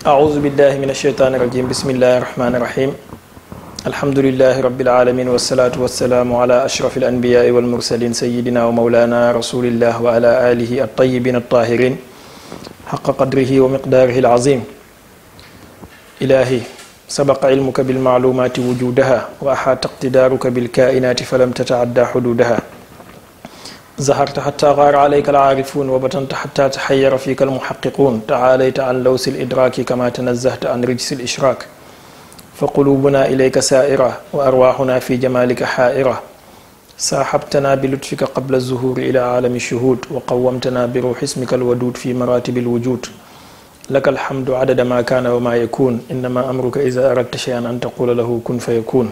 أعوذ بالله من الشيطان الرجيم بسم الله الرحمن الرحيم الحمد لله رب العالمين والصلاة والسلام على أشرف الأنبياء والمرسلين سيدنا ومولانا رسول الله وعلى آله الطيبين الطاهرين حق قدره ومقداره العظيم إلهي سبق علمك بالمعلومات وجودها وأحاط اقتدارك بالكائنات فلم تتعدى حدودها ظهرت حتى غار عليك العارفون وبطنت حتى تحير فيك المحققون تعاليت عن لوس الإدراك كما تنزهت عن رجس الإشراك فقلوبنا إليك سائرة وأرواحنا في جمالك حائرة صاحبتنا بلطفك قبل الظهور إلى عالم الشهود وقومتنا بروح اسمك الودود في مراتب الوجود لك الحمد عدد ما كان وما يكون إنما أمرك إذا أردت شيئا أن تقول له كن فيكون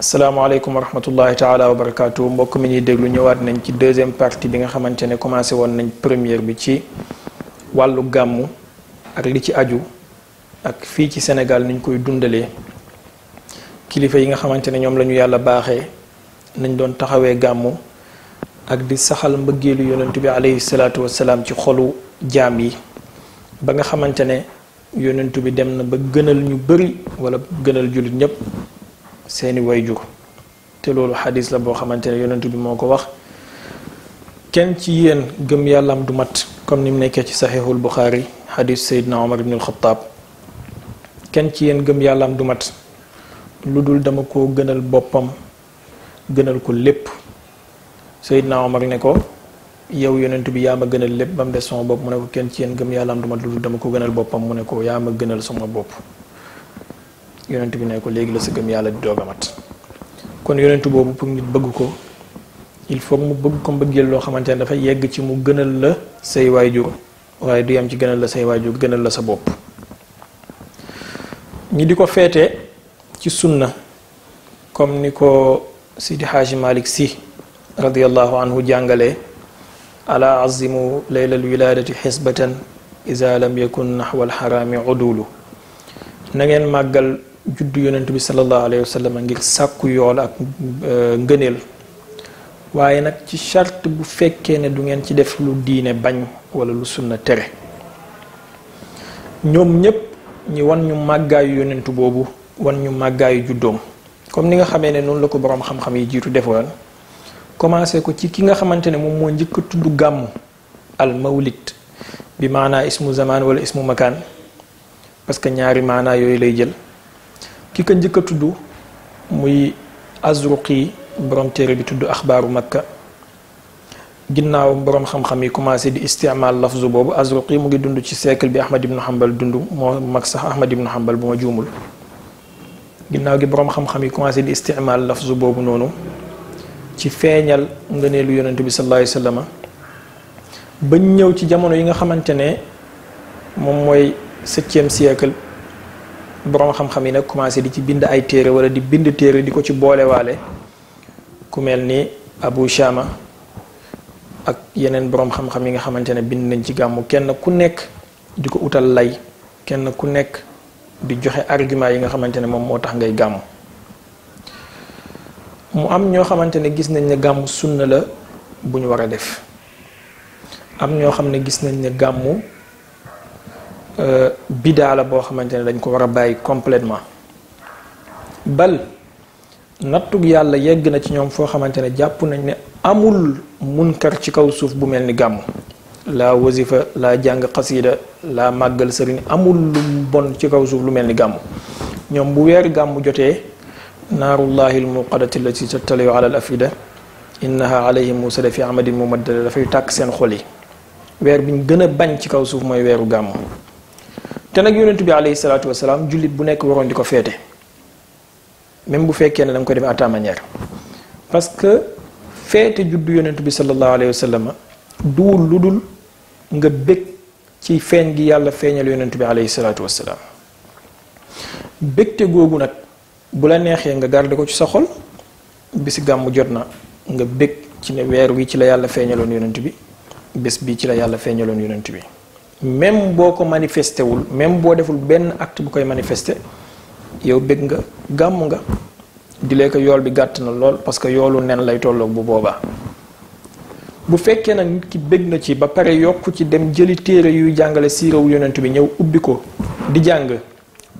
asalaamaaleykum wa rahmatullahi taala wa barakaatu mbokk mi ñuy déglu ñëwaat nañ ci deuxième partie bi nga xamante ne commencé woon nañ première bi ci wàllu gàmmu ak li ci aju ak fii ci Sénégal niñ koy dundalee kilifa yi nga xamante ne ñoom la ñu yàlla baaxee nañ doon taxawee gàmmu ak di saxal mbëggeelu yonentu bi alayhi salaatu wassalaam ci xolu jaam yi ba nga xamante ne yonentu bi dem na ba gënal ñu bëri wala gënal jullit ñépp seeni wayjur te loolu xadis la boo xamante ne yonentu bi moo ko wax kenn ci yéen gëm yàllaam du mat comme ni mu nekkee ci saxiixul Buxaari xadis Seydina Omar ibn al-Khattab kenn ci yéen gëm yàllaam du mat lu dul dama ko gënal boppam gënal ko lépp Seydina Omar ne ko yow yonentu bi yaa ma gënal lépp ba mu des sama bopp mu ne ko kenn ci yéen gëm yàllaam du mat lu dul dama ko gënal boppam mu ne ko yaa ma gënal sama bopp yonent bi ne ko léegi la sa gëm yàlla di doog a mat kon yonentu boobu pour nit bëgg ko il faut mu bëgg ko mbëggeel loo xamante ne dafa yegg ci mu gënal la say waajur waaye du yam ci gënal la say waajur gënal la sa bopp ñi di ko feete ci sunna comme ni ko Sidi Haaji Malik Si radiyallahu anhu jàngalee ala azimu laylal wiladati xisbatan iza lam yakun naxwa alxaraami udulu na ngeen màggal juddu yonent bi sallallahu alayhi wa sallam ngir sàkku yool ak ngëneel waaye nag ci charte bu fekkee ne du ngeen ci def lu diine bañ wala lu sunna tere ñoom ñépp ñi wan ñu màggaayu yonentu boobu wan ñu màggaayu juddoom comme ni nga xamee ne noonu la ko boroom xam-xam yi jiitu defoon commencé ko ci ki nga xamante ne moom moo njëkk a tudd gàmmu al mawlid bi maanaa ismu zaman wala ismu makaan parce que ñaari maanaa yooyu lay jël ki ko njëkk a tudd muy Azruqi borom téere bi tudd axbaaru makka ginnaaw borom xam-xam yi commencé di istimaal lafzu boobu Azruqi mu ngi dund ci siècle bi Ahmad ibn Hanbal dund moo mag sax Ahmad ibn Hanbal bu ma juumul ginnaaw gi borom xam-xam yi commencé di istimaal lafzu boobu noonu ci feeñal ngëneelu yonent bi sallallahu alayhi wa sallam ba ñëw ci jamono yi nga xamante ne moom mooy 7e siècle borom xam-xam yi nag commencé di ci bind ay téere wala di bind téere di ko ci boolewaale ku mel ni Abu Shama ak yeneen borom xam-xam yi nga xamante ne bind nañ ci gàmmu kenn ku nekk di ko utal lay kenn ku nekk di joxe argument yi nga xamante ne moom moo tax ngay gàmmu mu am ñoo xamante ne gis nañ ne gàmmu sunna la bu ñu war a def am ñoo xam ne gis nañ ne gàmmu bidaa la boo xamante ne dañ ko war a bàyyi complètement bal nattug yàlla yegg na ci ñoom foo xamante ne jàpp nañ ne amul munkar ci kaw suuf bu mel ni gàmmu laa wasifa laa jàng xasida laa màggal sëriñ amul lu bon ci kaw suuf lu mel ni gàmmu ñoom bu weer gàmmu jotee naarullahi almuqadati allati tattaliu ala al afida innaha alayhim musada fi amadin mumaddada dafay tàkk seen xol yi weer bi ñu gën a bañ ci kaw suuf mooy weeru gàmmu te nag yonent bi alayhi salaatu wasalaam jullit bu nekk waroon di ko feete même bu fekkee ne da nga koy def à ta manière parce que feete juddu yonent bi sallallahu alayhi wa sallam duwul lu dul nga bég ci feeñ gi yàlla feeñal yonent bi alayhi salaatu wasalaam bégte googu nag bu la neexee nga garder ko ci sa xol bisi gàmmu jot na nga bég ci ne weer wi ci la yàlla feeñaloon yonent bi bés bii ci la yàlla feeñaloon yonent bi même boo ko manifesté wul même boo deful benn acte bu koy manifesté yow bëgg nga gàmm nga di lee ko yool bi gàtt na lool parce que yoolu nen lay tolloog bu boobaa bu fekkee nag nit ki bëgg na ci ba pare yokku ci dem jëli téere yuy jàngale siirawu yonent bi ñëw ubbi ko di jàng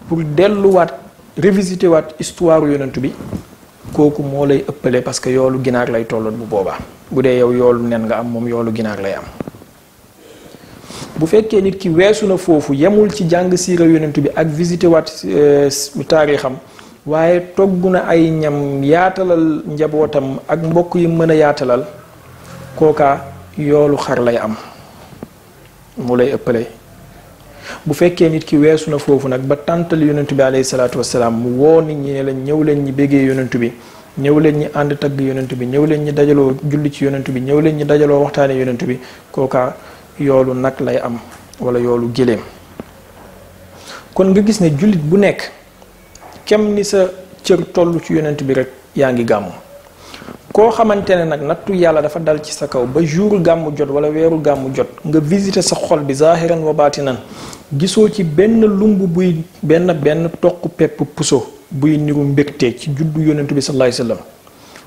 pour delluwaat révisiter waat histoire yonent bi kooku moo lay ëppale parce que yoolu ginaar lay tolloon bu boobaa bu dee yow yoolu nen nga am moom yoolu ginaar lay am. bu fekkee nit ki weesu na foofu yemul ci jàng siira yonent bi ak visiter waat taarixam waaye togg na ay ñam yaatalal njabootam ak mbokk yi mën a yaatalal kooka yoolu xar lay am mu lay ëppale. bu fekkee nit ki weesu na foofu nag ba tàntal yonent bi alayhi salaatu wasalaam mu woo nit ñi ne leen ñëw leen ñi béggee yonent bi ñëw leen ñi ànd tagg yonent bi ñëw leen ñi dajaloo julli ci yonent bi ñëw leen ñi dajaloo waxtaane yonent bi kooka yoolu nag lay am wala yoolu géléem. kon nga gis ne jullit bu nekk kem ni sa cër toll ci yonent bi rek yaa ngi gàmmu. koo xamante ne nag nattu yàlla dafa dal ci sa kaw ba jour gàmmu jot wala weeru gàmmu jot nga visiter sa xol bi zahiran wa baatinan gisoo ci benn lumb buy benn toq pepp puso buy niru mbégte ci juddu yonent bi sallallahu alayhi wasallam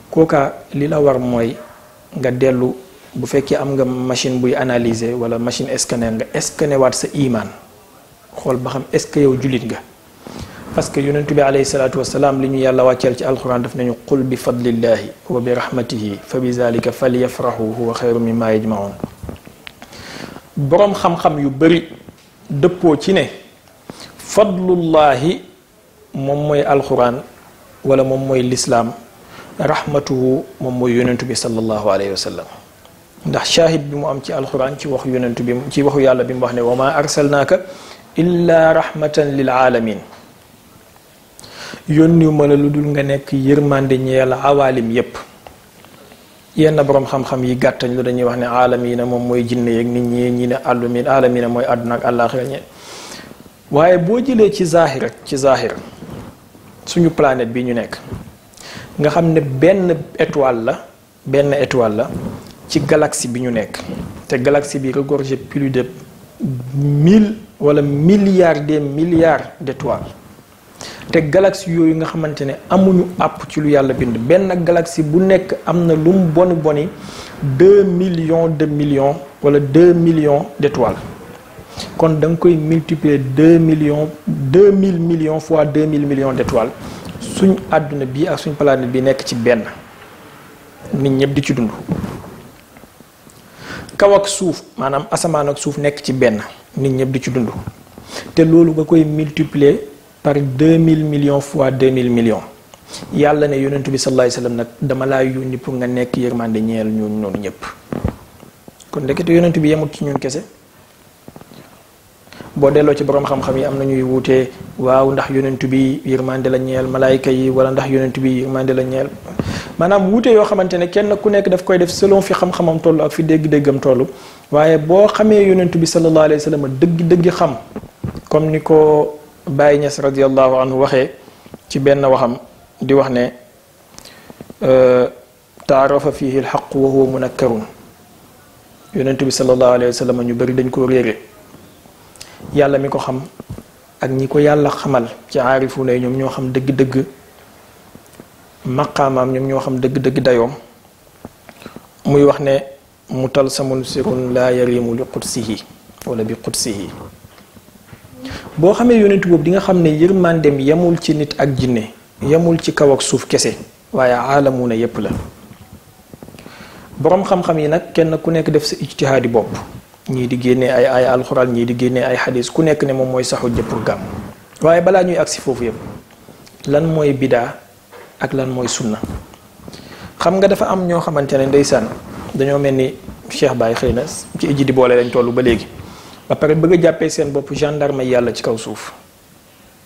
kooka li la war mooy nga dellu bu fekkee am nga machine buy analyser wala machine scanner nga scanner waat sa iman xool ba xam est-ce que yow jullit nga. parce que yonent bi alayhi salaatu wasalaam li ñu yàlla wàcceel ci alquran daf nañu qul bi fadlillahi wa bi rahmatihi fa bi zalika falyafrahu huwa xayru mimma yajmaun. boroom xam-xam yu bari dëppoo ci ne fadlullahi moom mooy alquran wala moom mooy lislaam rahmatuhu moom mooy yonent bi sallallahu alayhi wa sallam. ndax shahid bi mu am ci alquran ci waxu yonent bi ci waxu yàlla bi mu wax ne wa ma arsalnaaka illa rahmatan lil alamin yónniwu ma la lu dul nga nekk yërmande ñeel awaalim yépp. yenn boroom xam-xam yi gàttañ lu dañuy wax ne aalamiina moom mooy jinne yeeg nit ñi ne àllumin aalamiina mooy àdduna ak àllaaxira ñe waaye boo jëlee ci zaahir suñu planète bi ñu nekk nga xam ne benn étoile la ci galaxie bi ñu nekk te galaxie bi regorge plus de 1000 wala milliards des milliards d'étoiles. te galaxie yooyu nga xamante ne amuñu àpp ci lu yàlla bind benn galaxie bu nekk am na lu mu boni 2 millions de millions wala 2 millions d'étoiles kon da nga koy multiplier 2000 millions fois 2000 millions d'étoiles suñ àdduna bi ak suñ planète bi nekk ci benn nit ñëpp di ci dund. kaw ak suuf maanaam asamaan ak suuf nekk ci benn nit ñëpp di ci dund te loolu nga koy multiplier par 2000 millions fois 2000 millions yàlla ne yonent bi sallallahu alayhi wasallam nag dama laa yónni pour nga nekk yërmande ñeel ñun noonu ñëpp. kon ndekete yonent bi yemut ci ñun kese boo delloo ci borom xam-xam yi am na ñuy wuutee waaw ndax yonent bi yërmande la ñeel malaayka yi wala ndax yonent bi yërmande la ñeel maanaam wuute yoo xamante ne kenn ku nekk daf koy def selon fi xam-xamam toll ak fi dégg-déggam toll waaye boo xamee yonent bi sallallahu alayhi wasallam dëgg-dëgg xam comme ni ko Baye Niass radiyallahu anhu waxee ci benn waxam di wax ne taarafa fihi alxaq wa huwa munakkarun yonent bi sallallahu alayhi wasallam ñu bari dañ koo réere yàlla mi ko xam ak ñi ko yàlla xamal ci aarifu ne ñoom ñoo xam dëgg-dëgg maqaamaam ñoom ñoo xam dëgg-dëgg dayoom muy wax ne mutalsamun sirun laa yarimu li qudsihi wala bi qudsihi boo xamee yonent boobu di nga xam ne yërmandem yemul ci nit ak jinne yemul ci kaw ak suuf kese waaye aalamuuna yépp la. boroom xam-xam yi nag kenn ku nekk def sa ijtihaadi bopp ñii di génnee ay alxuraan ñii di génnee ay xadis ku nekk ne moom mooy saxu jëpp pour gàmm waaye balaa ñuy agsi foofu yépp lan mooy bidaa ak lan mooy sunna. xam nga dafa am ñoo xamante ne ndeysaan dañoo mel ni Cheikh Baye xëy na ci ijji di boole lañ toll ba léegi ba pare bëgg a jàppee seen bopp gendarme yàlla ci kaw suuf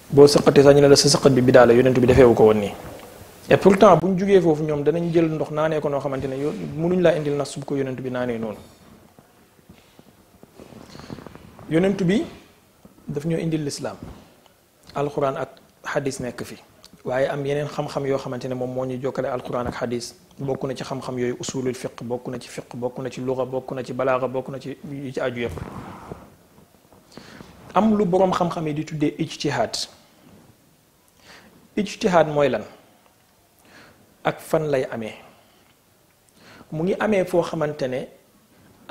boo sëqatee sax ñu ne la sa sëqat bi bidaa la yonent bi defeewu ko woon nii. et pourtant bu ñu jugee foofu ñoom danañ jël ndox naanee ko noo xamante ne yow mënuñ laa indil nas sub ko yonent bi naanee noonu. yonent bi daf ñoo indil lislaam alxuraan ak xadis nekk fi waaye am yeneen xam-xam yoo xamante ne moom moo ñuy jokkale alxuraan ak xadis bokk na ci xam-xam yooyu usulul fiq bokk na ci fiq bokk na ci luga bokk na ci balaaga bokk na ci yi ci aju yëpp. am lu boroom xam-xam yi di tuddee ijtihaad mooy lan ak fan lay amee mu ngi amee foo xamante ne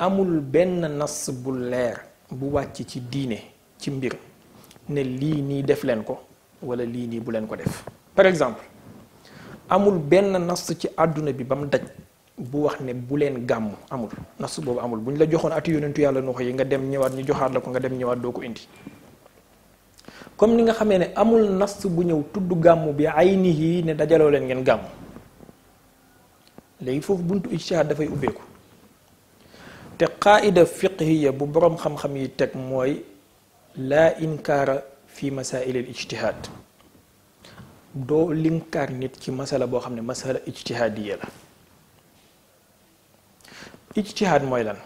amul benn nas bu leer bu wàcc ci diine ci mbir ne lii nii def leen ko wala lii nii bu leen ko def. par exemple amul benn nas ci àdduna bi ba mu daj bu wax ne bu leen gàmm, amul nas boobu amul. bu ñu la joxoon ati yonentu yàlla Nuux yi nga dem ñëwaat ñu joxaat la ko nga dem ñëwaat doo ko indi. comme ni nga xamee ne amul nas bu ñëw tudd gàmm bi ay nihi ne dajaloo leen ngeen gàmm. léegi foofu buntu ijtihaad dafay ubbeeku te qaida fiqhiya bu boroom xam-xam yi teg mooy laa inkaara fi masail al ijtihaad. doo linkaar nit ci masala boo xam ne masala ijtihaadiya la. ijtihaad mooy lan?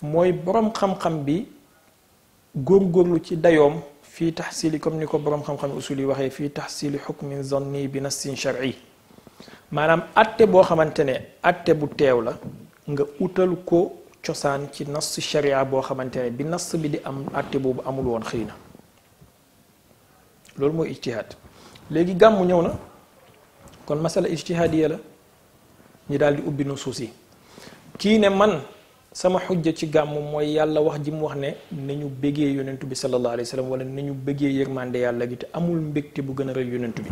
mooy boroom xam-xam bi góorgóorlu ci dayoom fii taxsili, comme ni ko boroom xam-xam usul yi waxee, fii taxsili xukmin zanni bi nassin shar'i. maanaam atte boo xamante ne atte bu teew la nga utal ko cosaan ci nas sharia boo xamante ne bi nas bi di am atte boobu amul woon xëy na. loolu mooy ijtihaad. léegi gàmmu ñëw na kon masala ijtihaadiya la ñi daal di ubbi nusuus yi. kii ne man sama xujja ci gàmmu mooy yàlla wax ji mu wax ne nañu bëggee yonentu bi sallallahu alayhi wa sallam wala nañu bëggee yërmande yàlla gi te amul mbégte bu gën a rëy yonentu bi.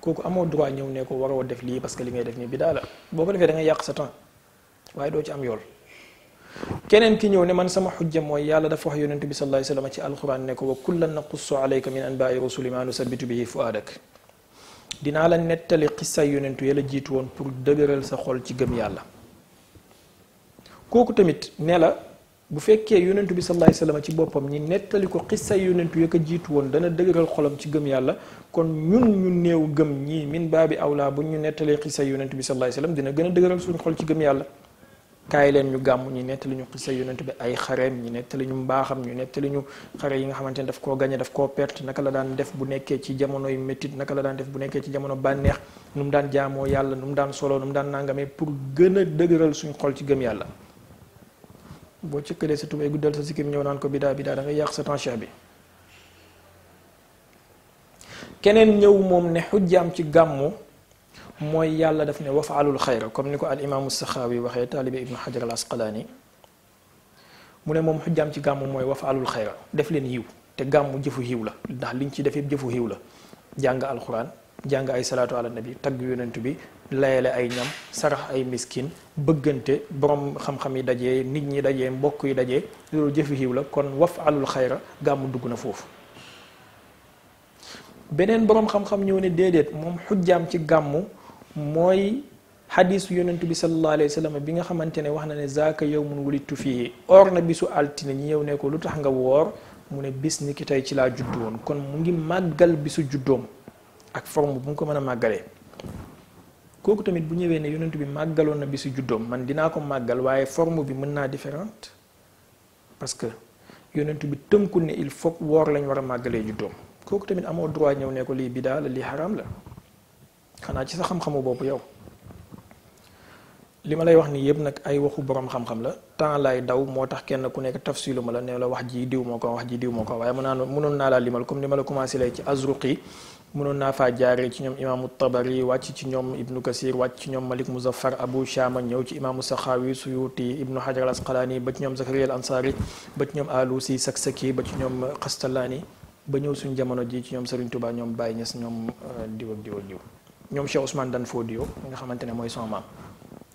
kooku amoo droit ñëw ne ko waroo def lii parce que li ngay def nii bidaa la. boo ko defee da ngay yàq sa temps waaye doo ci am yool. keneen ki ñëw ne man sama xujja mooy yàlla dafa wax yonentu bi sallallahu alayhi wa sallam ci alquran ne ko wa kullan naqussu alayka min anbaai rusuli ma nusabbitu bihi fuaadak. dinaa la nettali xissay yonentu ya la jiitu woon pour dëgëral sa xol ci gëm yàlla. kooku tamit ne la bu fekkee yonentu bi sallallahu alayhi wasallam ci boppam ñi nettali ko xissay yonentu ya ko jiitu woon dana dëgëral xolam ci gëm yàlla, kon ñun ñu néew gëm ñii min baabi awlaa bu ñu nettalee xissay yonentu bi sallallahu alayhi wasallam dina gën a dëgëral suñu xol ci gëm yàlla. kaay leen ñu gàmm ñi nettali ñu xissay yonentu bi ay xareem, ñi nettali ñu mbaaxam, ñu nettali ñu xare yi nga xamante ne daf koo gañe daf koo perte, naka la daan def bu nekkee ci jamonoy métit, naka la daan def bu nekkee ci jamono bànneex, nu mu daan jaamoo yàlla, nu mu daan solo, nu mu daan nangamee, pour gën a dëgëral suñu xol ci gëm yàlla. boo cëkkalee sa tubéy guddal sa sikkim ñëw naan ko bidaa bidaa da ngay yàq sa temps bi. keneen ñëw moom ne xujjaam ci gàmmu mooy yàlla daf ne wafaalul xayra, comme ni ko al imaamu saxaawi waxee, taalibe ibnu xajar al asqalaani mu ne moom xujjaam ci gàmmu mooy wafaalul xayra, def leen yiw. te gàmmu jëfu yiw la ndax liñ ci def yëpp jëfu yiw la. jàng alquran, jàng ay salaatu ala nabi, tagg yonent bi, layale ay ñam, sarax ay miskin, bëggante, borom xam-xam yi dajee, nit ñi dajee, mbokk yi dajee, loolu jëfi xiiw la. kon wafalul xayra gàmmu dugg na foofu. beneen borom xam-xam ñëw ne déedéet, moom xujjaam ci gàmmu mooy xadiisu yonent bi sallallahu alayhi wa sallam bi nga xamante ne wax na ne zaaka yawmun wulidtu fii, or na bisu altine ñi ñëw ne ko lu tax nga woor, mu ne bis ni ki tey ci laa juddu woon. kon mu ngi màggal bisu juddoom ak forme bu mu ko mën a màggalee. kooku tamit bu ñëwee ne yonent bi màggaloon na bisu juddoom, man dinaa ko màggal waaye forme bi mën naa différente, parce que yonent bi tënkul ne il faut woor lañ war a màggalee juddoom. kooku tamit amoo droit ñëw ne ko lii bidaa la, lii xaraam la, xanaa ci sa xam-xamu bopp yow. li ma lay wax nii yëpp nag ay waxu borom xam-xam la, temps laay daw moo tax kenn ku nekk tafsilu ma la ne la wax ji diw moo ko wax ji diw moo ko, waaye mënoon naa laa limal comme ni ma la commencé lay ci Azruqi, mënoon naa faa jaaree ci ñoom imaamu Tabari, wàcc ci ñoom Ibnu Kasir, wàcc ci ñoom Malik Muzaffar, Abu Shama, ñëw ci imaamu Saxaawi, Suyuti, Ibnu Hajar al Asqalaani, ba ci ñoom Zakariya al Ansari, ba ci ñoom Alusi, Saksaki, ba ci ñoom Xastalaani, ba ñëw suñu jamono ji ci ñoom Serigne Touba, ñoom Baye Niass, ñoom diw ak diw ak diw, ñoom Cheikh Ousmane Dan Fodio nga xamante ne mooy sama maam.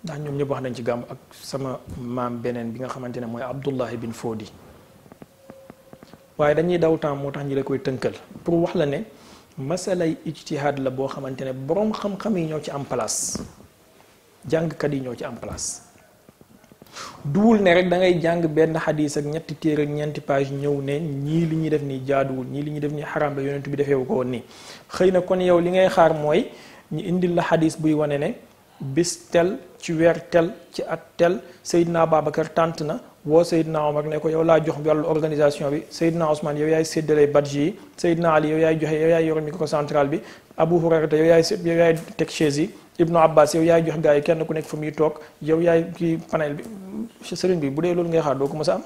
ndax ñoom ñëpp wax nañ ci gàmm, ak sama maam beneen bi nga xamante ne mooy Abdullahi bin Fodi. waaye dañuy daw temps moo tax ñi la koy tënkal pour wax la ne masalay ijtihaad la boo xamante ne boroom xam-xam yi ñoo ci am place, jàngkat yi ñoo ci am place. duwul ne rek da ngay jàng benn xadis ak ñetti téere ak ñeenti page ñëw ne ñii li ñuy def nii jaaduwul, ñii li ñuy def nii xaraam la, yonent bi defeewu ko woon nii. xëy na kon yow li ngay xaar mooy ñu indil la xadis buy wane ne bis tel ci weer tel ci at tel Seydina Babacar tànt na woo Seydina Omar ne ko yow laa jox wàllu organisation bi, Seydina Ousmane yow yaay séddale badge yi, Seydina Ali yow yaay joxe, yow yaay yor micro central bi, Abu Hurayrata yow yaay teg chaise yi, Ibnu Abbas yow yaay jox gars yi kenn ku nekk fa muy toog, yow yaay kii panel bi. sëriñ bi bu dee loolu ngay xaar doo ko mës a am,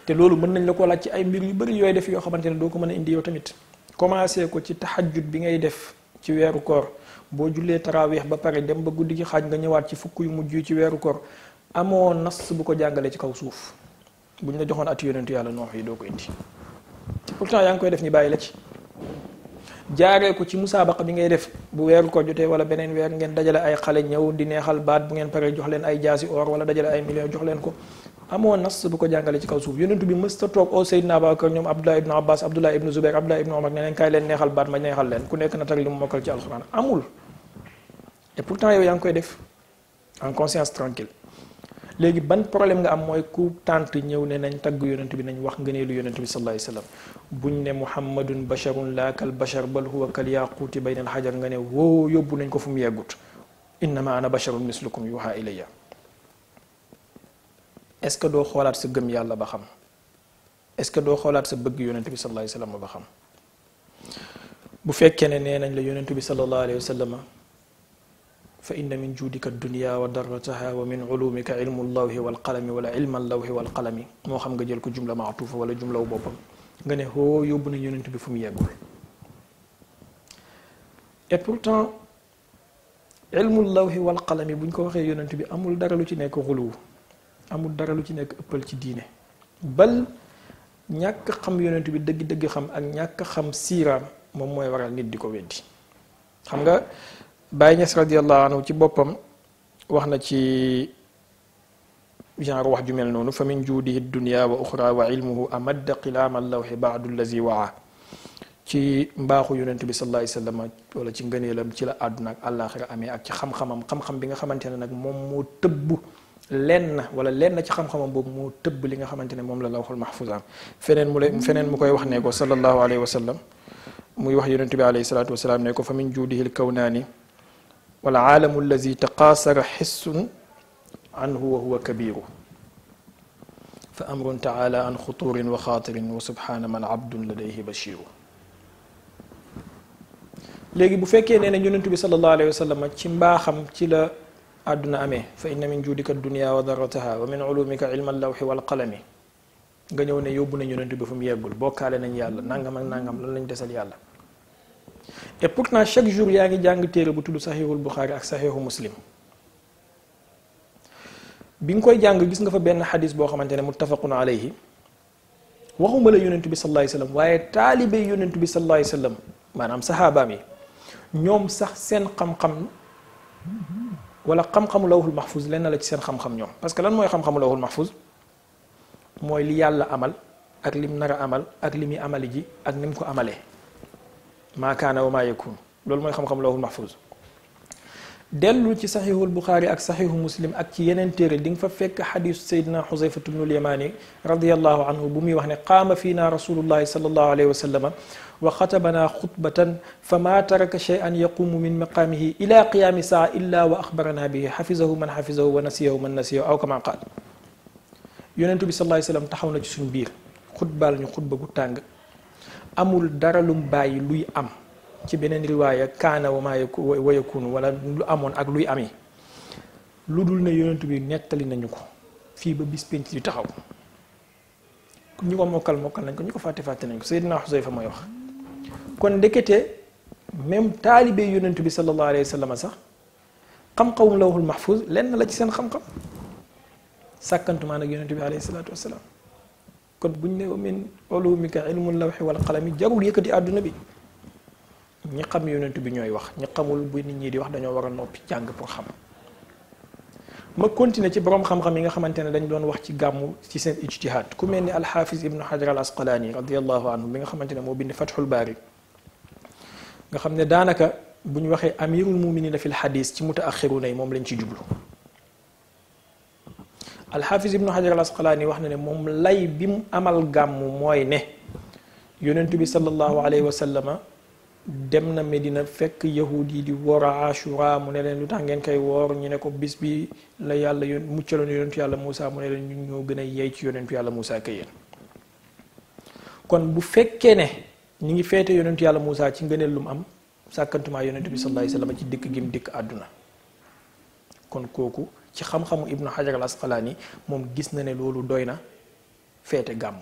te loolu mën nañ la ko laaj ci ay mbir yu bëri yooy def yoo xamante ne doo ko mën a indi yow tamit. commencé ko ci tahajjud bi ngay def ci weeru koor, boo jullee taraweex ba pare dem ba guddi gi xaaj nga ñëwaat ci fukk yu mujj yi ci weeru koor, amoo nas bu ko jàngale ci kaw suuf buñ la joxoon ati yonentu yàlla noox yi doo ko indi pourtant yaa ngi koy def ni bàyyi la ci jaaree ko ci musaabaqa bi ngay def bu weeru ko jotee wala beneen weer ngeen dajale ay xale ñëw di neexal baat bu ngeen paree jox leen ay jaasi or wala dajale ay millions jox leen ko amoo nas bu ko jàngale ci kaw suuf yonentu bi mës ta toog o Seydina Abubakar ñoom Abdullah ibnu Abbas Abdullah ibnu Zubair Abdullah ibnu Omar ne leen kaay leen neexal baat ma neexal leen ku nekk na tari li mu mokkal ci alxuraan amul et pourtant yow yaa ngi koy def en conscience tranquille léegi ban problème nga am mooy ku tànt ñëw ne nañ tagg yonent bi nañ wax ngëneelu yonent bi sallallahu alayhi wasallam buñ ne muhammadun basharun laa kal bashar bal huwa kal yaquuti bayna al hajar nga ne woo yóbbu nañ ko fu mu yeggut innama ana basharun mislukum yuha ilayya est-ce que doo xoolaat sa gëm yàlla ba xam est-ce que doo xoolaat sa bëgg yonent bi sallallahu alayhi wasallam ba xam bu fekkee ne nee nañ la yonent bi sallallahu alayhi wasallam fa inna min juudika dunya wa darrataha wa min ulumika ilmu llawhi wal qalami wala ilma llawhi wal qalami moo xam nga jël ko jumla maatuufa wala jumla wu boppam nga ne hoo yóbbu na yonent bi fu mu yeggul et pourtant ilmu llawhi wal qalami buñ ko waxee yonent bi amul dara lu ci nekk xuluw amul dara lu ci nekk ëppal ci diine bal ñàkk xam yonent bi dëgg-dëgg xam ak ñàkk xam siiraam moom mooy waral nit di ko weddi xam nga Baye Niass radiyallahu anhu ci boppam wax na ci genre wax ju mel noonu fa min juudihi dunya wa uxra wa ilmuhu amadda qilaama allawxi baadu allazi waa ci mbaaxu yonent bi sallallahu alayhi wasallam wala ci ngëneelam ci la àdduna ak àllaaxira amee ak ci xam-xamam xam-xam bi nga xamante ne nag moom moo tëbb lenn wala lenn ci xam-xamam boobu moo tëbb li nga xamante ne moom la lawxul mahfuuz am feneen mu koy wax ne ko sallallahu alayhi wa sallam muy wax yonent bi alayhi salaatu wasalaam ne ko fa min juudihi lkawnaani wal aalamu allazi taqaasara xissun anhu wa huwa kabiru fa amrun taala an xuturin wa xaatirin wa subhaana man abdun ladayhi bashiru léegi bu fekkee nee na yonent bi sallallahu alayhi wa sallam ci mbaaxam ci la àdduna amee fa inna min juudika dunya wa darrataha wa min ulumika ilma allawxi wal qalami nga ñëw ne yóbbu nañ yonent bi fu mu yeggul bokkaale nañ yàlla nangam ak nangam lan lañ desal yàlla et pourtant chaque jour yaa ngi jàng téere bu tudd saxiixul buxaari ak saxiixu muslim bi nga koy jàng gis nga fa benn xadis boo xamante ne muttafaqun alayhi waxuma la yonent bi sallallahu alayhi wasallam waaye taalibe yonent bi sallallahu alayhi wasallam maanaam saxaabaam yi ñoom sax seen xam-xam wala xam-xamu lawhul mahfuz lenn la ci seen xam-xam ñoom parce que lan mooy xam-xamu lawhul mahfuz mooy li yàlla amal ak lim nar a amal ak li muy amali ji ak ni mu ko amalee maa kaana wa maa yakun loolu mooy xam-xam lawhul mahfuz dellu ci saxiixul buxaari ak saxiixu muslim ak ci yeneen téere di nga fa fekk xadisu saydina xusayfatu bnul yamaani radiallahu anhu bu muy wax ne qaama fiina rasulullahi salallahu alayhi wa sallama wa xatabanaa xutbatan fa maa taraka cheyan yaqumu min maqaamihi ila qiyaami saa illa wa axbaranaa bihi xafizahu man xafizahu wa nasiyahu man nasiyahu aw kama qaal yonentu bi sallallahu alayhi wa sallam taxaw na ci suñ biir xutbaal ñu xutba gu tàng amul dara lum bàyyi luy am ci beneen riwaaya kaana wa yakunu wala lu amoon ak luy ami lu dul ne yonent bi nettali nañu ko fii ba bis penc di taxaw ñu ko mokkal nañ ko ñu ko fàtte nañ ko Seydina Xusayfa mooy wax kon ndekete même taalibe yonent bi sallallahu alayhi wa sallam sax xam-xamum lawhul mahfuz lenn la ci seen xam-xam sàkkantumaa nag yonent bi alayhi salaatu wasalaam kon buñ ne min ulumika ilmul lawhi wal qalami jarul yëkkati àdduna bi ñi xam yonent bi ñooy wax ñi xamul bu nit ñi di wax dañoo war a noppi jàng pour xam ma continuer ci borom xam-xam yi nga xamante ne dañ doon wax ci gàmmu ci seen ijtihaad ku mel ni alxaafis ibnu hajar al asqalaani radiallahu anhu bi nga xamante ne moo bind fathul baari nga xam ne daanaka bu ñu waxee amirul muminina fil xadis ci mutaaxiruna yi moom lañ ci jublu alxaafis ibnu hajar al asqalaani wax na ne moom lay bi mu amal gàmmu mooy ne yonent bi sallallahu alayhi wa sallama dem na Medina fekk yahud yi di woor a Ashura mu ne leen lu tax ngeen koy woor ñu ne ko bis bi la yàlla muccaloon yonentu yàlla Moussa mu ne leen ñun ñoo gën a yey ci yonentu yàlla Moussa ka yéen kon bu fekkee ne ñu ngi feete yonentu yàlla Moussa ci ngëneel lu mu am sàkkantumaa yonentu bi sallallahu alayhi wasallam ci dikk gim dikk àdduna kon kooku ci xam-xamu Ibnu Hajar al Asqalaani moom gis na ne loolu doy na feete gàmm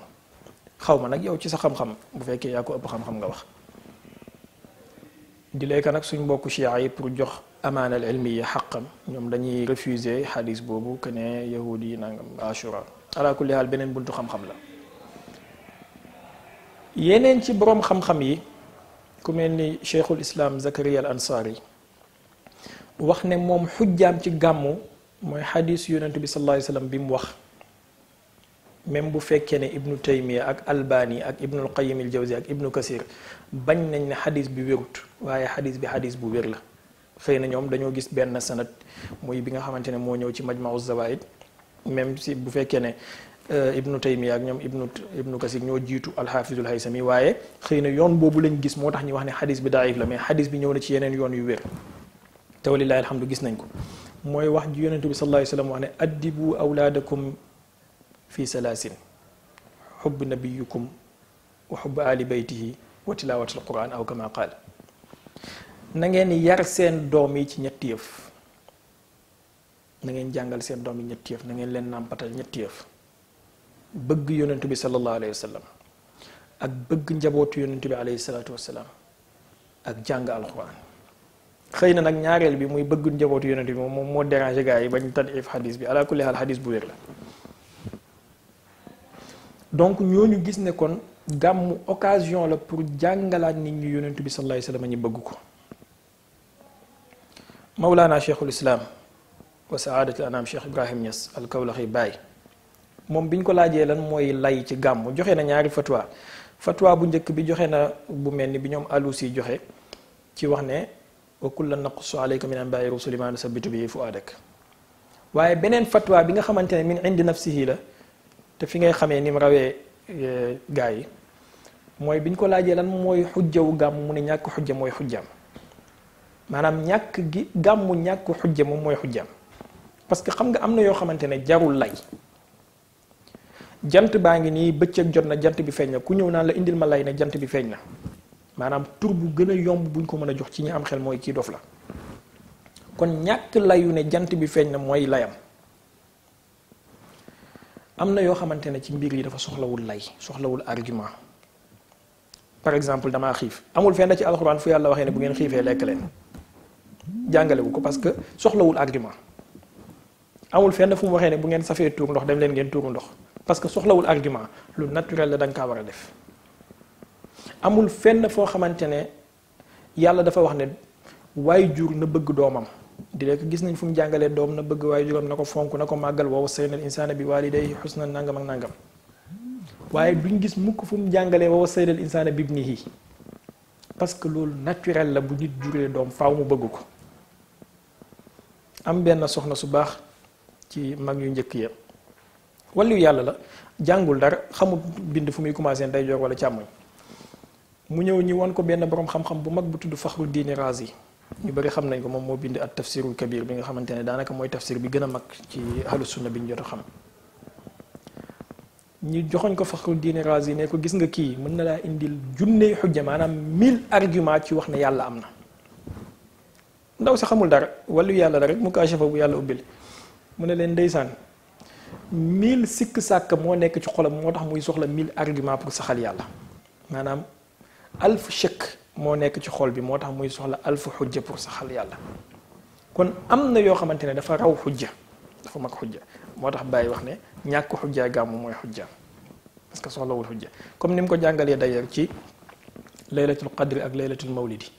xaw ma nag yow ci sa xam-xam bu fekkee yaa ko ëpp xam-xam nga wax di léegi nag suñ mbokku chia yi pour jox amaana al ilmiya xaqam ñoom dañuy refuser xadis boobu que ne yahudi yi nangam ashura ala kulli haal beneen buntu xam-xam la. yeneen ci boroom xam-xam yi ku mel ni cheikhul islam Zakaria al Ansari wax ne moom xujjaam ci gàmmu mooy xadis yonent bi sallallahu alayhi wasallam bi mu wax même bu fekkee ne ibnu taymiya ak albani ak ibnul qayyim al jawzi ak ibnu kasir bañ nañ ne xadis bi wérut waaye xadis bi xadis bu wér la xëy na ñoom dañoo gis benn sanad muy bi nga xamante ne moo ñëw ci majmau zawaid même si bu fekkee ne ibnu taymiya ak ñoom ibnu kasir ñoo jiitu alxaafizul haysami waaye xëy na yoon boobu lañ gis moo tax ñu wax ne xadis bi daif la mais xadis bi ñëw na ci yeneen yoon yu wér te walillahi alhamdu gis nañ ko mooy wax ji yonentu bi sallallahu alayhi wasallam wax ne addibu awlaadakum fi salaasin xubb nabiyukum wa xubb ali baytihi wa tilawat alquran aw kama qaal na ngeen yar seen doom yi ci ñetti yëf na ngeen jàngal seen doom yi ñetti yëf na ngeen leen nàmpatal ñetti yëf bëgg yonentu bi sallallahu alayhi wasallam ak bëgg njabootu yonentu bi alayhi salatu wasalaam ak jàng alquran xëy na nag ñaareel bi muy bëgg njabootu yonent bi moom moo dérangé gars yi bañ tadif xadis bi ala kulli xaal xadis bu wér la donc ñooñu gis ne kon gàmmu occasion la pour jàngalaat nit ñi yonent bi sallallahu alayhi wasallam ñi bëgg ko Mawlana cheikhul islam wa saadatul anam cheikh Ibrahim Niass al Kawlaxi Baay moom biñ ko laajee lan mooy lay ci gàmmu joxe na ñaari fatwa bu njëkk bi joxe na bu mel ni bi ñoom Alusi joxe ci wax ne wa kullan naqussu alayka min anba'i rusuli ma nusabbitu bihi fu'adak waaye beneen fatwa bi nga xamante ne min indi nafsihi la te fi ngay xamee ni mu rawee gaa yi mooy biñ ko laajee lan mooy xujjawu gàmm mu ne ñàkk xujja mooy xujjaam maanaam ñàkk gi gàmmu ñàkk xujja moom mooy xujjaam parce que xam nga am na yoo xamante ne jarul lay jant baa ngi nii bëccëg jot na jant bi feeñ na ku ñëw naan la indil ma lay ne jant bi feeñ na maanaam tur bu gën a yomb buñ ko mën a jox ci ñi am xel mooy kii dof la kon ñàkk layu ne jant bi feeñ na mooy layam am na yoo xamante ne ci mbir yi dafa soxlawul lay soxlawul argument par exemple damaa xiif amul fenn ci alxuraan fu yàlla waxee ne bu ngeen xiifee lekk leen jàngalewu ko parce que soxlawul argument amul fenn fu mu waxee ne bu ngeen safee tuur ndox dem leen ngeen tuuru ndox parce que soxlawul argument lu naturel la da nga kaa war a def amul fenn foo xamante ne yàlla dafa wax ne waajur na bëgg doomam di lekk gis nañ fu mu jàngalee doom na bëgg waajuram na ko fonk na ko màggal wa wasaynal insaana bi waalidayhi husnan nangam ak nangam waaye duñ gis mukk fu mu jàngalee wa wasaynal insaana bi ibnihi parce que loolu naturel la bu nit juree doom faaw mu bëgg ko am benn soxna su baax ci mag yu njëkk ya wàllu yàlla la jàngul dara xamul bind fu muy commencé ndeyjoor wala càmmoñ mu ñëw ñi won ko benn borom xam-xam bu mag bu tudd Fakhruddin Razi ñu bëri xam nañ ko moom moo bind at tafsirul kabir bi nga xamante ne daanaka mooy tafsir bi gën a mag ci ahlu sunna bi ñu jot a xam ñu joxoñ ko Fakhruddin Razi ne ko gis nga kii mën na laa indil junney xujja maanaam 1000 argument ci wax ne yàlla am na ndaw sa xamul dara wàllu yàlla la rek mu kaashafa bu yàlla ubbil mu ne leen ndeysaan 1000 sikk sàkk moo nekk ci xolam moo tax muy soxla 1000 argument pour saxal yàlla maanaam alf shakk moo nekk ci xol bi moo tax muy soxla alf xujja pour saxal yàlla kon am na yoo xamante ne dafa raw xujja dafa mag xujja moo tax bàyyi wax ne ñàkk xujjaa gàmmu mooy xujja parce que soxlawul xujja comme ni mu ko jàngalee d'ailleurs ci laylatul qadri ak laylatul mawlidi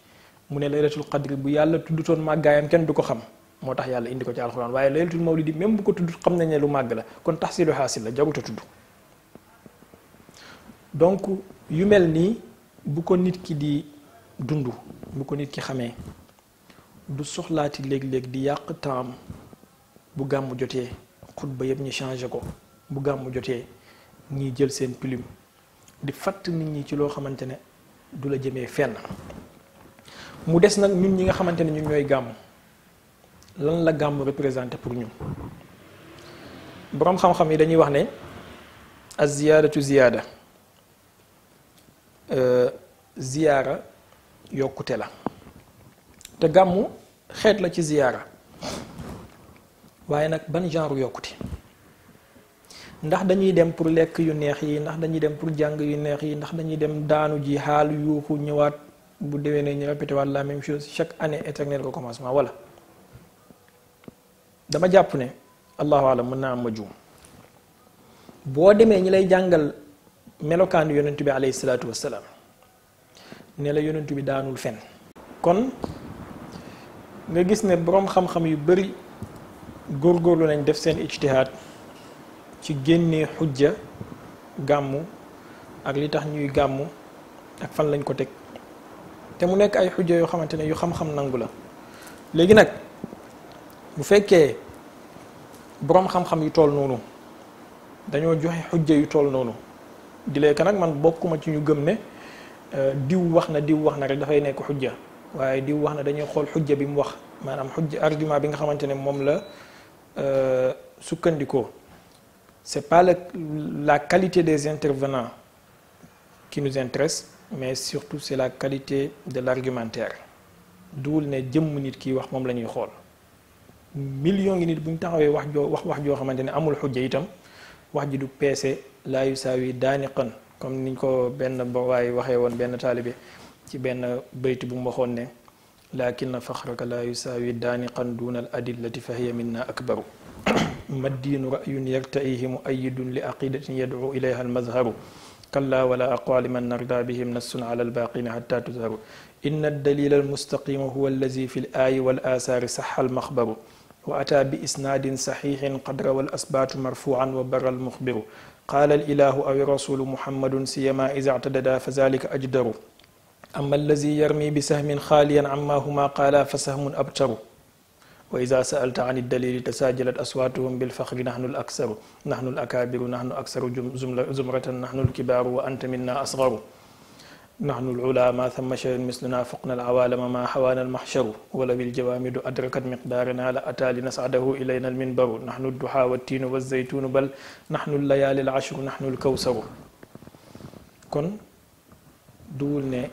mu ne laylatul qadri bu yàlla tuddutoon màggaayam kenn du ko xam moo tax yàlla indi ko ci alxuraan waaye laylatul mawlidi même bu ko tudd xam nañ ne lu màgg la kon taxsilu xaasil la jaruta tudd donc yu mel nii bu ko nit ki di dund bu ko nit ki xamee du soxlaati léeg-léeg di yàq temps bu gàmmu jotee xutba yëpp ñu changé ko bu gàmmu jotee ñiy jël seen plume di fatt nit ñi ci loo xamante ne du la jëmee fenn mu des nag ñun ñi nga xamante ne ñun ñooy gàmmu lan la gàmmu représenté pour ñun boroom xam-xam yi dañuy wax ne az ziyaadatu ziyaada ziyaara yokkute la te gàmmu xeet la ci ziyaara waaye nag ban genre yokkute ndax dañuy dem pour lekk yu neex yi ndax dañuy dem pour jàng yu neex yi ndax dañuy dem daanu ji xaal yuuxu ñëwaat bu déwénee ñu répété waat la même chose chaque année éternel recommencement wala dama jàpp ne allahu alam mën naa am ma juum boo demee ñi lay jàngal melokaanu yonentu bi alayhi salaatu wassalaam ne la yonentu bi daanul fen kon nga gis ne boroom xam-xam yu bari góorgóorlu nañ def seen ijtihaad ci génnee xujja gàmmu ak li tax ñuy gàmmu ak fan lañ ko teg te mu nekk ay xujja yoo xamante ne yu xam-xam nangu la léegi nag bu fekkee boroom xam-xam yu toll noonu dañoo joxe xujja yu toll noonu di leeka nag man bokkuma ci ñu gëm ne diw wax na rek dafay nekk xujja waaye diw wax na dañuy xool xujja bi mu wax maanaam xujja argument bi nga xamante ne moom la sukkandikoo c'est pas la qualité des intervenants qui nous intéresse mais surtout c'est la qualité de l'argumentaire duwul ne jëmm nit ki wax moom la ñuy xool million ngi nit bu ñu taxawee wax joo xamante ne amul xujja itam wax ji du peese laa yusaawi daaniqan comme niñ ko benn waaye waxee woon benn taalibe ci benn bayti bu mu waxoon ne lakinna faxraka laa yusaawi daaniqan duna al adillati fa hiya minna akbaru maddiinu ra'yun yartaihi muayyidun li aqidatin yad'u ilayha almazharu kalla wala aqwali man narda bihim nassun ala albaqina hatta tuzharu inna addalila almustaqima huwa allazi fi al-aayi wal asaari saxa almaxbaru wa ataa bi isnaadin saxiixin qad rawa al-asbaatu marfuucan wa barra al-muxbiru qaala al-ilaahu aw rasulu muhammadun siyama iza ictadada fa zalika ajdaru amma allazi yarmi bi sahmin xaaliyan amma huma qaala fa sahmun abtaru wa iza sa'alta an ad-dalili tasaajalat aswaatuhum bil faxri nahnu al-aksaru nahnu al-akaabiru nahnu aksaru zumratan nahnu al-kibaaru wa anta minna asgaru nahnu al-ulaa ma thamma shay'un misluna faqna al-awaalama ma hawaana al-mahsharu walaw al-jawaamidu adrakat miqdaarana la ataa li nas'adahu ilayna al-minbaru nahnu ad-duhaa wat-tiinu waz-zaytuunu bal nahnu al-layaali al-ashru nahnu al-kawsaru kon duwul ne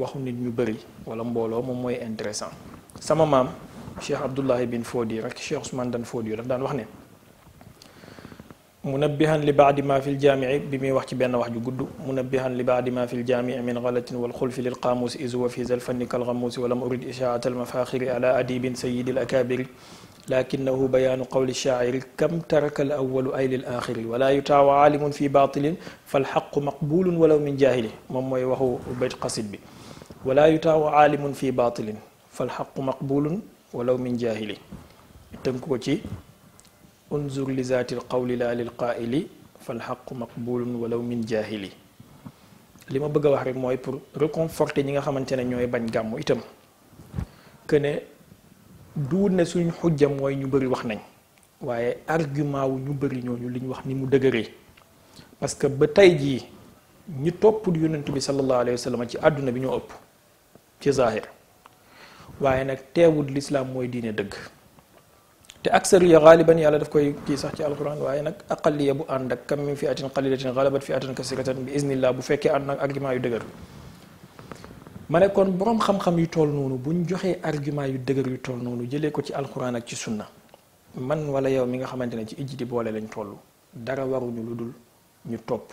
waxu nit ñu bëri wala mbooloo moom mooy intéressant sama maam Cheikh Abdullahi bin Fodi rek Cheikh Ousmane Dan Fodi daf daan wax ne munabbihan li baadi ma fi ljaamii bi muy wax ci benn wax ju gudd munabbihan li baadi ma fi ljaamii min galatin walxulfi lil qaamuusi is huwa fi zalfanni kalgamuusi walam urid ishaat almafaxiri ala adibin sayidi alakabiri lakinahu bayaanu qawli shaaciri kam taraka al awalu ay lil axiri wala yutaawa aalimun fi baatilin falxaqu maqbulun walaw min jaahili moom mooy waxu bayt qasid bi wala yutaawa aalimun fi baatilin falxaqu maqbulun walaw min jaahili tënk ko ci unzur li zaati alqawli la lil qaa'ili falxaqu maqbulun walaw min jaahili li ma bëgg a wax rek mooy pour réconforter ñi nga xamante ne ñooy bañ gàmmu itam que ne duut ne suñ xujja mooy ñu bëri wax nañ waaye argument wu ñu bëri ñooñu li ñu wax ni mu dëgëree parce que ba tey jii ñi topp yonent bi sallallahu alayhi wa sallam ci àdduna bi ñoo ëpp ci zahir waaye nag teewul lislaam mooy diine dëgg te aksariya gaaliban yàlla daf koy kii sax ci alquran waaye nag aqaliya bu ànd ak kam min fi atin qalilatin galabat fi atin kasiratan bi iznillah bu fekkee ànd nag argument yu dëgër ma ne kon boroom xam-xam yu toll noonu buñ joxee argument yu dëgër yu toll noonu jëlee ko ci alquran ak ci sunna man wala yow mi nga xamante ne ci ijji boole lañ toll dara waruñu lu dul ñu topp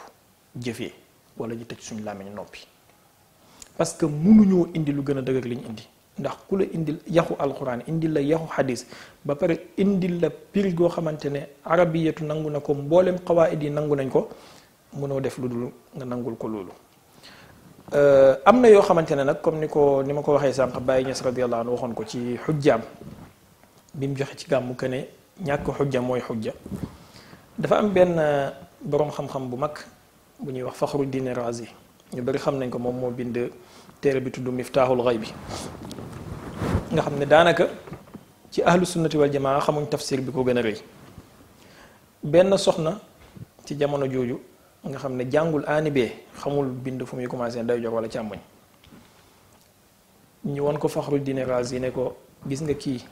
jëfee wala ñu tëj suñu làmmiñ noppi parce que mënuñoo indi lu gën a dëgër liñ indi ndax ku la indil yaxu alquran indil la yaxu xadis ba pare indil la piri goo xamante ne arabiyatu nangu na ko mboolem xawaid yi nangu nañ ko mënoo def lu dul nga nangul ko loolu am na yoo xamante ne nag comme ni ma ko waxee sànq Baye Niass radiyallahu anhu waxoon ko ci xujjaam bi mu joxe ci gàmmu que ne ñàkk xujja mooy xujja dafa am benn boroom xam-xam bu mag bu ñuy wax Fakhruddin Razi ñu bari xam nañ ko moom moo bind téere bi tudd Miftaaxul Xaybi nga xam ne daanaka ci ahlu sunnati wal jamaa xamuñ tafsir bi ko gën a rëy benn soxna ci jamono jooju nga xam ne jàngul aani bee xamul bind fu muy commencé day jox wala càmmoñ ñu won ko Fakhruddin Razi ne ko gis nga kii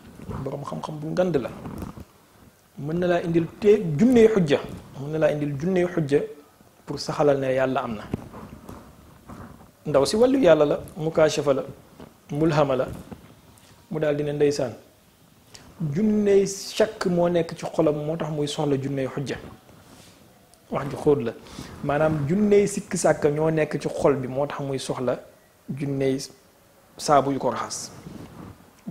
boroom xam-xam bu ngand la mën na laa indil junney xujja mën na laa indil junney xujja pour saxalal ne yàlla am na ndaw si wàllu yàlla la mukaashafa la mulhama la mu daal di ne ndeysaan junney shakk moo nekk ci xolam moo tax muy soxla junney xujja wax ju xóot la maanaam junney sikki sàkk ñoo nekk ci xol bi moo tax muy soxla junney saabu yu ko raxas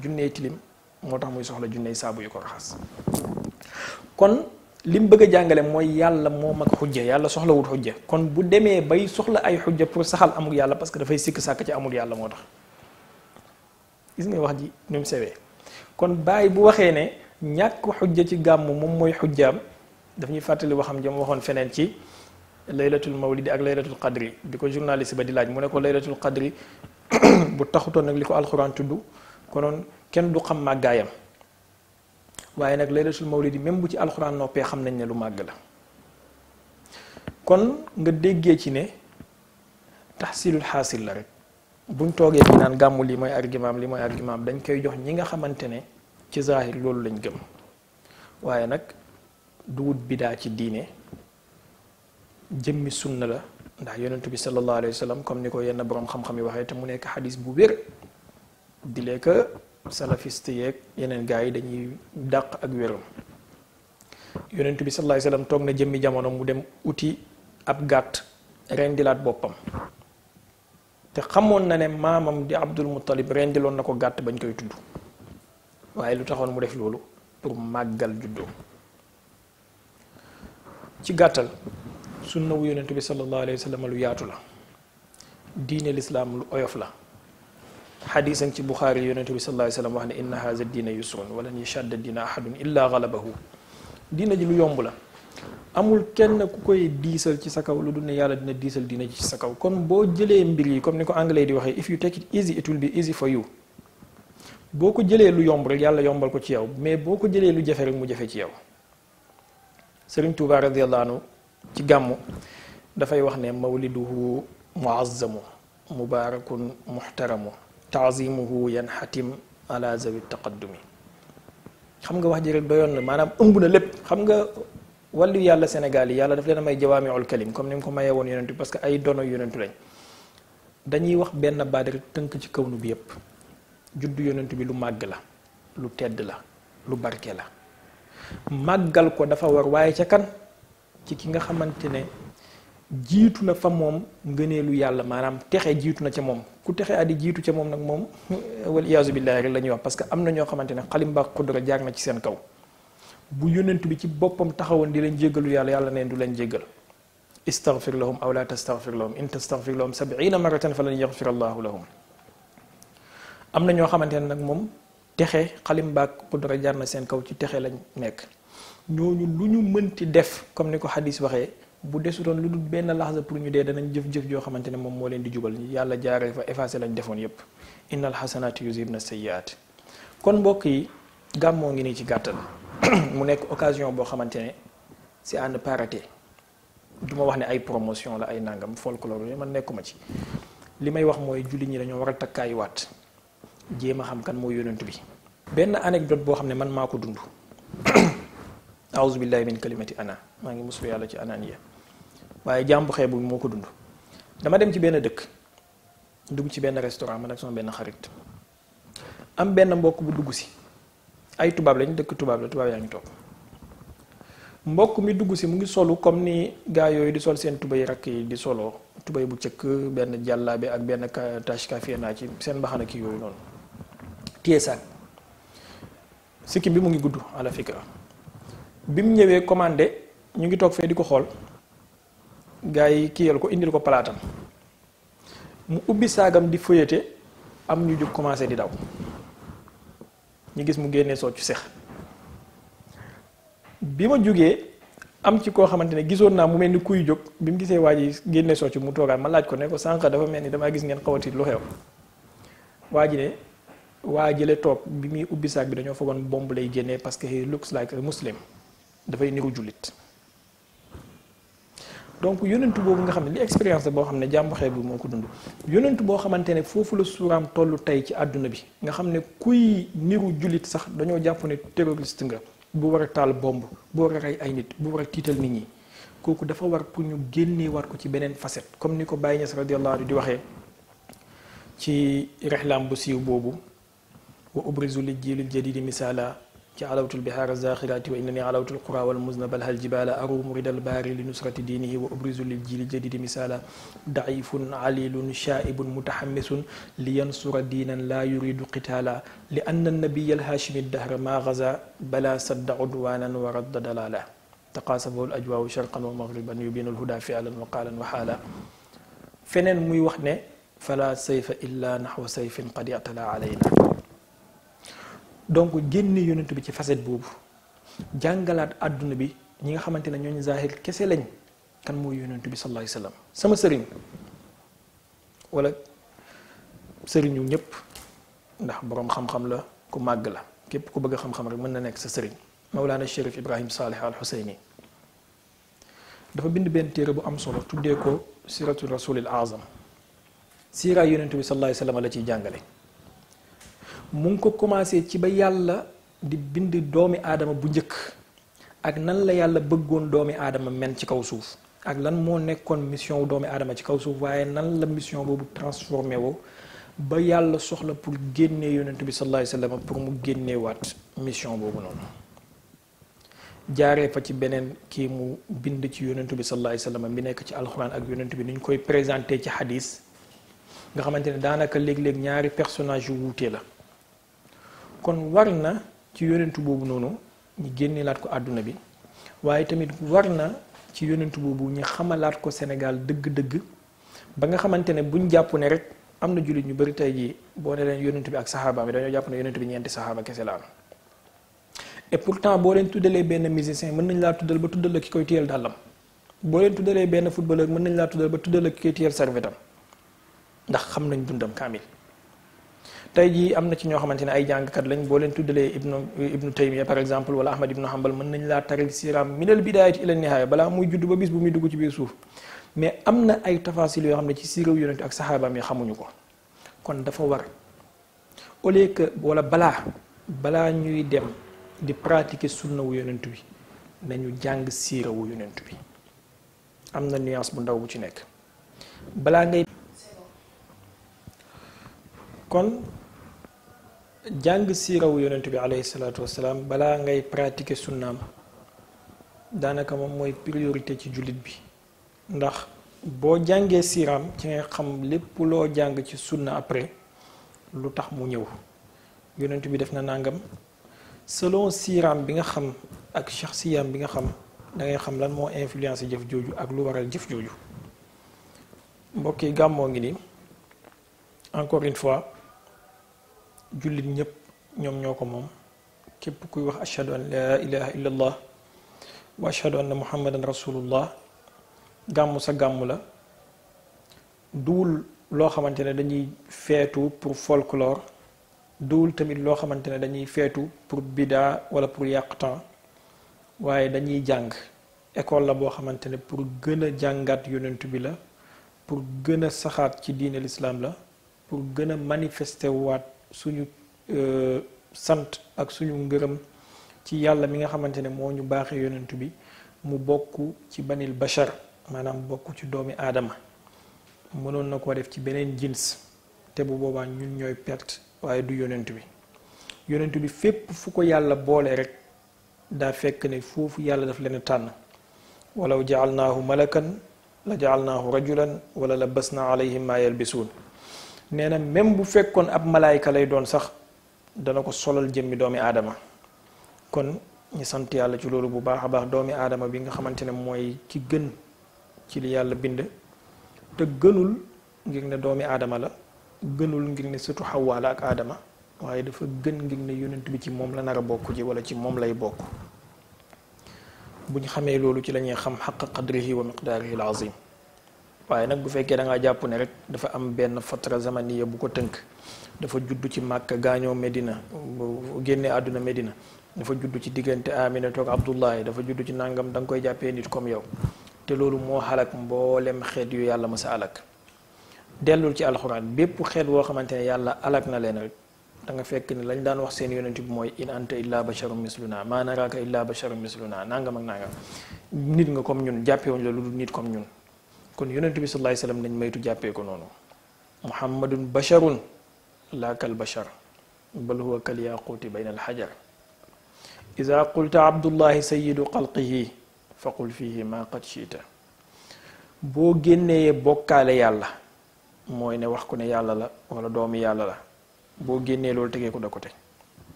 junney tilim moo tax muy soxla junney saabu yu ko raxas. kon li mu bëgg a jàngale mooy yàlla moom ak xujja, yàlla soxlawut xujja. kon bu demee bay soxla ay xujja pour saxal amul yàlla parce que dafay sikk sàkk ci amul yàlla moo tax. gis nga wax ji ni mu sewee. kon bàyyi bu waxee ne ñàkk xujja ci gàmmu moom mooy xujjaam daf ñuy fàttali waxam jëm waxoon feneen ci laylatul mawlidi ak laylatul qadri bi ko journaliste ba di laaj mu ne ko laylatul qadri bu taxutoon nag li ko alxuraan tudd konoon kenn du xam màggaayam waaye nag laylatul mawlidi même bu ci alxuraan noppee xam nañ ne lu màgg la. kon nga déggee ci ne taxsilul xaasil la rek buñ toogee bi naan gàmmu lii mooy argument lii mooy argument dañ koy jox ñi nga xamante ne ci zahir loolu lañ gëm waaye nag du wut bidaa ci diine jëmmi sunna la ndax yonentu bi sallallahu alayhi wa sallam comme ni ko yenn borom xam-xam yi waxee te mu nekk xadis bu wér di lekk salafiste yeeg yeneen gars yi dañuy dàq ak wéram yonentu bi sallallahu alayhi wa sallam toog na jëmmi jamono mu dem uti ab gàtt rendilaat boppam te xamoon na ne maamam di Abdul Muttalib rendiloon na ko gàtt bañ koy tudd waaye lu taxoon mu def loolu pour màggal juddoo. ci gàttal sunna wu yonentu bi sallallahu alayhi wa sallam lu yaatu la diine lislaam lu oyof la xadiisan ci Buxaari yonentu bi sallallahu alayhi wa sallam wax ne inna haza diina yusrun walan yashadda diina ahadun illa galabahu. diina ji lu yomb la amul kenn ku koy diisal ci sa kaw lu dul ne yàlla dina diisal diina ji ci sa kaw. kon boo jëlee mbir yi comme ni ko anglais di waxee if you take it easy it will be easy for you. boo ko jëlee lu yomb rek yàlla yombal ko ci yow mais boo ko jëlee lu jafe rek mu jafe ci yow. Sëriñ Tuubaa radiyallahu anhu ci gàmmu dafay wax ne mawliduhu muazzamu mubarakun muhtaramu taazimuhu yanxatim ala zawi taqaddumi. xam nga wax ji rek doyoon na maanaam ëmb na lépp. xam nga wàllu yàlla Sénégal yi yàlla daf leen a may jawaamiul kalim comme ni mu ko mayee woon yonentu parce que ay dono yonentu lañ dañuy wax benn baat rek tënk ci kawnu bi yépp. juddu yonentu bi lu màgg la lu tedd la lu barke la màggal ko dafa war waaye ca kan ci ki nga xamante ne jiitu na fa moom ngëneelu yàlla maanaam texe jiitu na ca moom ku texe addi jiitu ca moom nag moom wal iyaazu billaahi rek la ñuy wax parce que am na ñoo xamante ne xalim ba xudra jaar na ci seen kaw bu yonent bi ci boppam taxawoon di leen jéggalu yàlla yàlla neen du leen jéggal istaghfir lahum aw la tastaghfir lahum in tastaghfir lahum 70 maratan falan yaghfir allahu lahum. am na ñoo xamante ne nag moom texe xalim ba xudra jaar na seen kaw ci texe lañ nekk ñooñu lu ñu mënti def comme ni ko xadis waxee bu desutoon lu dul benn laxza pour ñu dee danañ jëf-jëf joo xamante ne moom moo leen di jubal yàlla jaaree fa effacé lañ defoon yépp innal xasanaati yuzhibna sayyiaat. kon mbokk yi gàmmoo ngi nii ci gàttal mu nekk occasion boo xamante ne c'est à ne pas rater. du ma wax ne ay promotion la ay nangam folklore man nekkuma ci li may wax mooy julli ñi dañoo war a takkaayuwaat jéem a xam kan mooy yonent bi. benn anecdote boo xam ne man maa ko dund auzu billahi min kalimati ana maa ngi musul yàlla ci ananiya waaye jàmbu xeebu moo ko dund. dama dem ci benn dëkk dugg ci benn restaurant man ak sama benn xarit am benn mbokk bu dugg si ay tubaab lañ dëkk tubaab la tubaab yaa ngi toog mbokk mi dugg si mu ngi solu comme ni gaa yooyu di sol seen tubay rakk yi di soloo tubay bu cëkk benn jàllaabe ak benn tashkafiya naa ci seen mbaxana ki yooyu noonu téye saak sikkim bi mu ngi gudd ala fikra bi mu ñëwee commandé ñu ngi toog fee di ko xool gaa yi kiyal ko indil ko palaatam mu ubbi saagam di fëyate am ñu jóg commencé di daw ñu gis mu génnee soccu sex bi ma jógee am ci koo xamante ne gisoon naa mu mel ni kuy jóg bi mu gisee waa ji génne soccu mu toogaat ma laaj ko ne ko sànq dafa mel ni damaa gis ngeen xawati lu xew waa ji ne waa jële toog bi muy ubbi saag bi dañoo foogoon bomb lay génnee parce que he looks like a muslim dafay niru jullit. donc yonentu boobu nga xam ne li expérience boo xam ne jàmbu xeeb bi moo ko dund yonentu boo xamante ne foofu la suuraam tollu tey ci àdduna bi nga xam ne kuy niru jullit sax dañoo jàpp ne terroriste nga bu war a taal bomb bu war a rey ay nit bu war a tiital nit ñi kooku dafa war pour ñu génnee war ko ci beneen facette comme ni ko Baye Niass radiyallahu anhu di waxee ci rexlaam bu siiw boobu wa ubrizu li jiilil jadidi misaala ci alawtul bihaara zaxiraati wa innani alawtul qura wal muznabal hal jibala arumu ridal baari li nusrati diinihi wa ubrizu lil jili jadidi misala daifun alilun shaibun mutahammisun li yansura diinan la yuridu qitaala li anna nabiya alhaashimi dahra ma gaza bala sadda udwanan wa radda dalala taqaasafahu al ajwaawu sharqan wa maghriban yubinu alhuda fi'lan wa qaalan wa xaala feneen muy wax ne fala sayfa illa naxwa sayfin qad yatala alayna. donc génne yonent bi ci facette boobu jàngalaat àdduna bi ñi nga xamante ne ñooñu zahir kese lañ kan mooy yonent bi sallallahu alayhi wasallam sama sëriñ wala sëriñu ñëpp ndax boroom xam-xam la ku màgg la képp ku bëgg xam-xam rek mën na nekk sa sëriñ Mawlana Cherif Ibrahim Salih al Husayni dafa bind benn téere bu am solo tuddee ko siratu rasulil azam siira yonent bi sallallahu alayhi wasallam la ciy jàngale. mu ngi ko commencé ci ba yàlla di bind doomi aadama bu njëkk ak nan la yàlla bëggoon doomi aadama men ci kaw suuf ak lan moo nekkoon mission wu doomi aadama ci kaw suuf waaye nan la mission boobu transformé woo ba yàlla soxla pour génnee yonent bi sallallahu alayhi wasallam pour mu génneewaat mission boobu noonu jaaree fa ci beneen kii mu bind ci yonent bi sallallahu alayhi wasallam bi nekk ci alxuraan ak yonent bi ni ñu koy présenté ci hadis nga xamante ne daanaka léeg-léeg ñaari personnage yu wuute la. kon war na ci yonentu boobu noonu ñu génneelaat ko àdduna bi waaye tamit war na ci yonentu boobu ñu xamalaat ko Sénégal dëgg-dëgg ba nga xamante ne buñ jàpp ne rek am na jullit ñu bari tey jii boo ne leen yonentu bi ak saxaaba bi dañoo jàpp ne yonentu bi ñeenti saxaaba kese la am et pourtant boo leen tuddalee benn musicien mën nañ laa tuddal ba tuddal la ki koy téyel dàllam boo leen tuddalee benn footballeur mën nañ laa tuddal ba tuddal la ki koy téyel servetam ndax xam nañ dundam kaamil tey jii am na ci ñoo xamante ne ay jàngkat lañ boo leen tuddalee ibnu Taymiya par exemple wala Ahmad ibnu Hanbal mën nañ laa taril siiraam minal bidaayati ila nihaaya balaa muy judd ba bis bu muy dugg ci biir suuf mais am na ay tafasil yoo xam ne ci siiraw yonent ak saxaabaam yi xamuñu ko kon dafa war au lieu que wala balaa ñuy dem di pratiquer sunna wu yonent bi nañu jàng siirawu yonent bi am na nuance bu ndaw bu ci nekk balaa ngay kon jàng siirawu yonent bi alayhi salaatu wassalaam balaa ngay pratiquer sunnaam daanaka moom mooy priorité ci jullit bi ndax boo jàngee siiraam ci nga xam lépp loo jàng ci sunna après lu tax mu ñëw yonent bi def na nangam selon siiraam bi nga xam ak shaxsiyaam bi nga xam da ngay xam lan moo influencé jëf jooju ak lu waral jëf jooju mbokk yi gàmmoo ngi nii encore une fois jullit ñëpp ñoom ñoo ko moom képp kuy wax ashhadu an la ilaha illa allah wa ashhadu anna muhammadan rasulullah gàmmu sa gàmmu la duwul loo xamante ne dañuy feetu pour folklore duwul tamit loo xamante ne dañuy feetu pour bidaa wala pour yàq temps waaye dañuy jàng école la boo xamante ne pour gën a jàngaat yonent bi la pour gën a saxaat ci diine l'islam la pour gën a manifester waat suñu sant ak suñu ngërëm ci yàlla mi nga xamante ne moo ñu baaxee yonent bi mu bokk ci banil bashar maanaam bokk ci doomi aadama mënoon na koo def ci beneen jins te bu boobaa ñun ñooy perte waaye du yonent bi fépp fu ko yàlla boole rek daa fekk ne foofu yàlla daf leen tànn walaw jaalnaahu malakan la jaalnaahu rajulan wala labasna alayhim ma yalbisuun nee na même bu fekkoon ab malaayka lay doon sax dana ko solal jëmmi doomi aadama kon ñu sant yàlla ci loolu bu baax a baax doomi aadama bi nga xamante ne mooy ki gën ci li yàlla bind te gënul ngir ne doomi aadama la gënul ngir ne surtout Xawwa la ak aadama waaye dafa gën ngir ne yonent bi ci moom la nar a bokk ji wala ci moom lay bokk bu ñu xamee loolu ci la ñuy xam xaq qadrihi wa miqdaarihi al-azim waaye nag bu fekkee da ngaa jàpp ne rek dafa am benn fatra zamaniya bu ko tënk dafa judd ci Màkka gaañoo Medina génne àdduna Medina dafa judd ci diggante Amina toog Abdullahi dafa judd ci nangam da nga koy jàppee nit comme yow te loolu moo xalak mboolem xeet yu yàlla masa alak dellul ci alxuraan bépp xeet woo xamante ne yàlla alak na leen rek da nga fekk ne lañ daan wax seen yonent bi mooy in anta illa basharun misluna maa naraaka illa basharun misluna nangam ak nangam nit nga comme ñun jàppewuñ la lu dul nit comme ñun kon yonent bi sallallahu alayhi wasallam nañ maytu jàppee ko noonu muhammadun basharun laa kal bashar bal huwa kal yaquuti bayna al xajar ida qulta abdullahi sayidu xalqihi fa qul fihi ma qad chita boo génnee bokkaale yàlla mooy ne wax ko ne yàlla la wala doomi yàlla la boo génnee loolu tegee ko da ko teg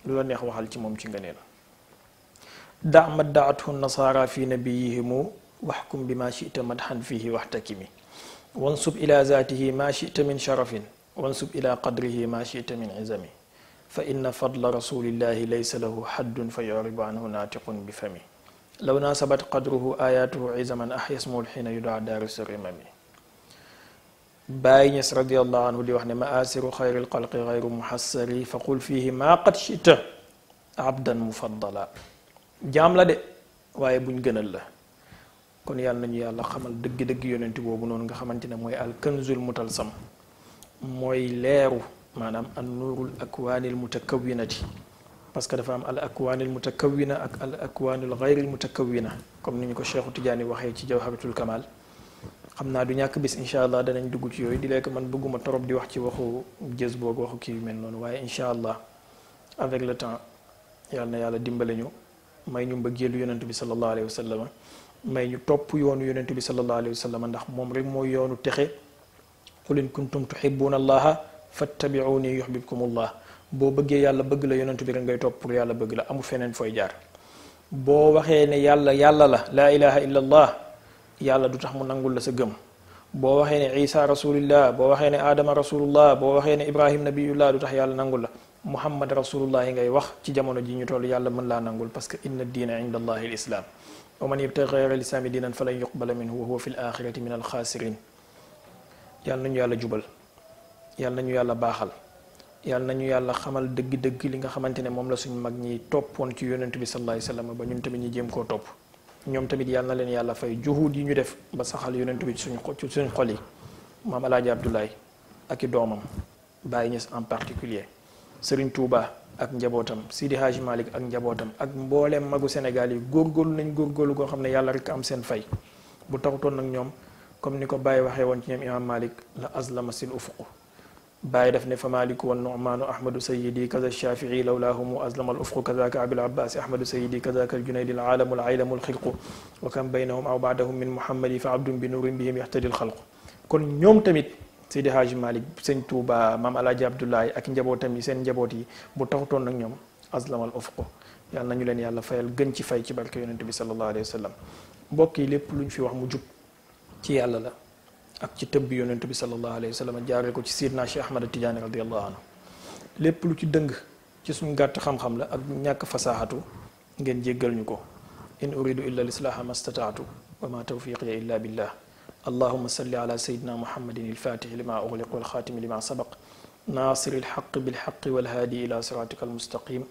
lu la neex waxal ci moom ci ngëneel da maddaathu nasaara fi nabiyihimu waxkum bi ma chita madhan fihi waxtakimi wansub ila zaatihi ma chita min sharafin wansub ila qadrihi ma chita min izami fa inna fadla rasulillahi laysa lahu haddun fa yuribu anhu naatiqun bi fami law naasabat qadruhu ayatuhu izaman ahyasmul xiina yudaa daarisu rimami Baay Ñas radiallahu anhu di wax ne maasiru xayril xalqi xayru muhassari fa qul fihi maa qad chita abdan mufaddala jaam la de waaye buñ gënal la kon yàlla nañu yàlla xamal dëgg-dëgg yonent boobu noonu nga xamante ne mooy al kanzul mutalsam mooy leeru maanaam an nuurul akwaanil mutakawinati parce que dafa am al akwaanil mutakawina ak al akwaanil xayril mutakawina comme ni ñu ko Cheikhu Tidiane waxee ci jawharatul kamal xam naa du ñàkk bis incha allah danañ dugg ci yooyu di lekk man bëgguma torop di wax ci waxu jës boog waxu kii yu mel noonu waaye incha allah avec le temps yàlla na yàlla dimbale ñu may ñu mbëggeelu yonent bi sallallahu alayhi wa sallam may ñu topp yoonu yonent bi sallallahu alayhi wa sallam ndax moom rek mooy yoonu texe qul in kuntum tuhibbuna allaha fattabi'uni yuhbibkumullah boo bëggee yàlla bëgg la yonent bi rek ngay topp pour yàlla bëgg la amul feneen fooy jaar boo waxee ne yàlla la laa ilaha illa allah yàlla du tax mu nangul la sa gëm boo waxee ne isa rasulillah boo waxee ne adama rasulullah boo waxee ne ibrahim nabiyullah du tax yàlla nangul la muhammad rasulullah yi ngay wax ci jamono ji ñu toll yàlla mën laa nangul parce que inna diina inda allahi al islam wa man yabtaghi ghayra al islami diinan falan yuqbala minhu wa huwa fi l axirati min al xaasirin yàlla nañu yàlla jubal yàlla nañu yàlla baaxal yàlla nañu yàlla xamal dëgg-dëgg li nga xamante ne moom la suñu mag ñi toppoon ci yonent bi sallallahu alayhi wasallam ba ñun tamit ñu jéem koo topp ñoom tamit yàlla na leen yàlla fay juhud yi ñu def ba saxal yonent bi suñu xol yi maam alaaji Abdoulaye ak i doomam Baye Niass en particulier Serigne Touba ak njabootam Sidi Hadji Malick ak njabootam ak mbooleem magu Sénégal yi góorgóorlu nañ góorgóorlu goo xam ne yàlla rek am seen fay bu taxutoon nag ñoom comme ni ko Baye waxee woon ci ñoom imam Malik la azlama sil ufuqu Baye def ne fa maliku wan nu'maanu ahmadu sayidi kaza shafii lawlaahumu azlama al ufqu kazaka abil abbas ahmadu sayidi kazaka al junaydi al aalamu al aylamu al xilqu wa kam baynahum aw baadahum min muhammadi fa abdun bi nurin bihim yahtadi al xalqu kon ñoom tamit Seydi Hadji Malick Sëñ Touba maam alaaji Abdoulaye ak njabootam yi seen njaboot yi bu taxutoon nag ñoom azlama al ufqu yàlla nañu leen yàlla fayal gën ci fay ci barke yonente bi sallallahu alayhi wa sallam mbokk yi lépp luñ fi wax mu jub ci yàlla la ak ci tëbb yonent bi sallallahu alayhi wa sallam jaaree ko ci Seydina Cheikh Ahmad Tidiane radiallahu anhu lépp lu ci dëng ci suñu gàtt xam-xam la ak ñàkk fasaaxatu ngeen jéggal ñu ko in uridu illa lislaaha mastataatu wa ma tawfiqiya illa billah allahuma salli ala sayidina muhammadin ilfatixi lima uxliq walxaatimi lima sabaq nasiri ilxaq bilxaqi walhaadi ila siratika almustaqim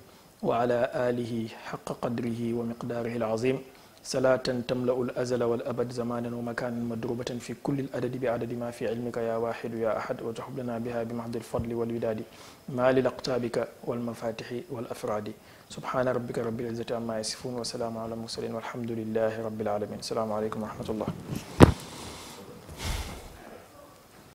wa ala alihi xaqa qadrihi wa miqdaarihi alazim salaatan tamla'u al-azala wal abad zamanan wa makanan madrubatan fi kulli al-adadi bi adadi ma fi ilmika ya waxidu ya ahad wa tahub lana biha bi mahdi al-fadli wal widadi ma lil aqtabika wal mafatixi wal afradi subhana rabbika rabbil izzati amma yasifun wa salaamun ala al-mursalin walhamdulillahi rabbil alamin. Assalaamu aleykum wa rahmatullah.